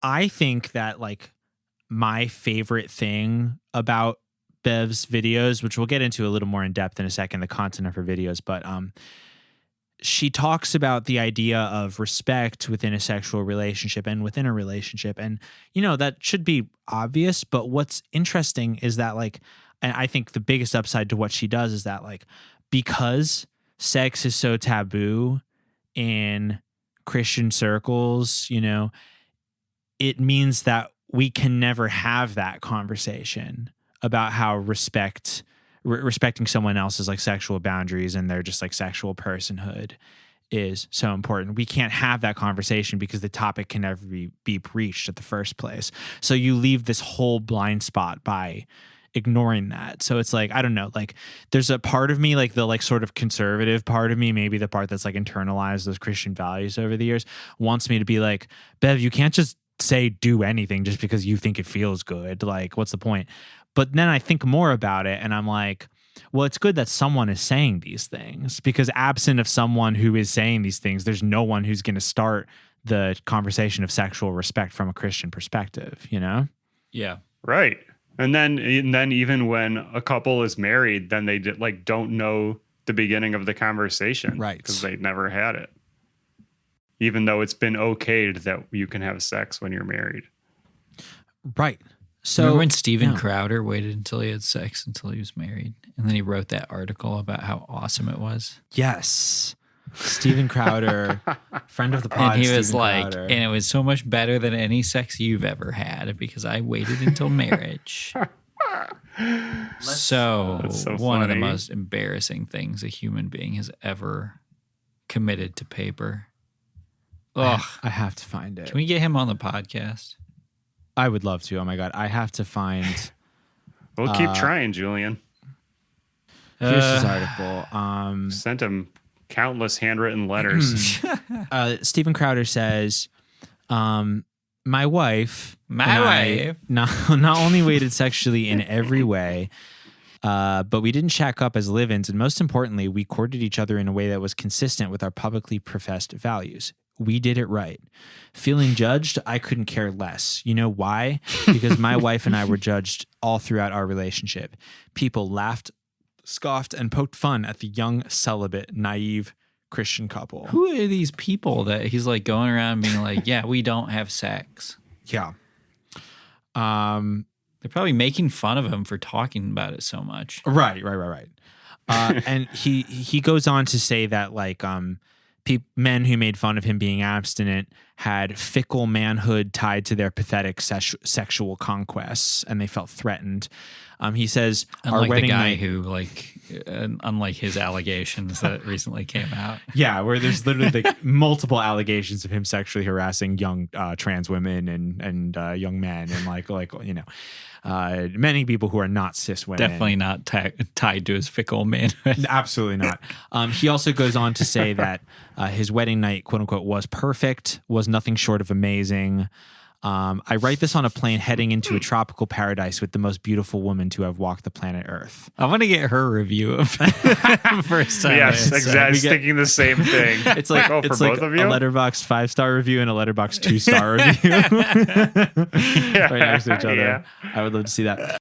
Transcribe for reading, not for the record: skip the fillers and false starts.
I think that like my favorite thing about Bev's videos, which we'll get into a little more in depth in a second, the content of her videos, but she talks about the idea of respect within a sexual relationship and within a relationship. And, you know, that should be obvious. But what's interesting is that, like, and I think the biggest upside to what she does is that, like, because sex is so taboo in Christian circles, you know, it means that we can never have that conversation about how respecting someone else's like sexual boundaries and their just like sexual personhood is so important. We can't have that conversation because the topic can never be breached at the first place. So you leave this whole blind spot by ignoring that. So it's like, I don't know, like there's a part of me, like the like sort of conservative part of me, maybe the part that's like internalized those Christian values over the years, wants me to be like, Bev, you can't just say do anything just because you think it feels good. Like, what's the point? But then I think more about it and I'm like, well, it's good that someone is saying these things, because absent of someone who is saying these things, there's no one who's going to start the conversation of sexual respect from a Christian perspective, you know? Yeah. Right. And then even when a couple is married, then they like don't know the beginning of the conversation. Right. Because they never had it. Even though it's been okayed that you can have sex when you're married. Right. So remember when Steven Crowder waited until he had sex until he was married, and then he wrote that article about how awesome it was? Yes. Steven Crowder, friend of the pod. And he was Steven like, Crowder. and it was so much better than any sex you've ever had because I waited until marriage. So one of the most embarrassing things a human being has ever committed to paper. Ugh. I have to find it. Can we get him on the podcast? I would love to. Oh my God. I have to find. We'll keep trying, Julian. Here's his article. Sent him countless handwritten letters. Steven Crowder says, my wife not only waited sexually in every way, but we didn't shack up as live-ins. And most importantly, we courted each other in a way that was consistent with our publicly professed values. We did it right. Feeling judged, I couldn't care less. You know why? Because my wife and I were judged all throughout our relationship. People laughed, scoffed, and poked fun at the young, celibate, naive Christian couple. Who are these people that he's like going around being like, yeah, we don't have sex? Yeah. They're probably making fun of him for talking about it so much. Right. And he goes on to say that like men who made fun of him being abstinent had fickle manhood tied to their pathetic sexual conquests, and they felt threatened. He says, unlike our wedding the guy night, who, like, unlike his allegations that recently came out. Yeah, where there's literally like multiple allegations of him sexually harassing young trans women and young men, and like you know, many people who are not cis women. Definitely not tied to his fickle manhood. Absolutely not. He also goes on to say that his wedding night, quote unquote, was perfect, was nothing short of amazing. I write this on a plane heading into a tropical paradise with the most beautiful woman to have walked the planet Earth. I want to get her review of first time. Yes, exactly. Thinking the same thing. It's like for both of you? A Letterboxd 5-star review and a Letterboxd 2-star review. Right next to each other. Yeah. I would love to see that.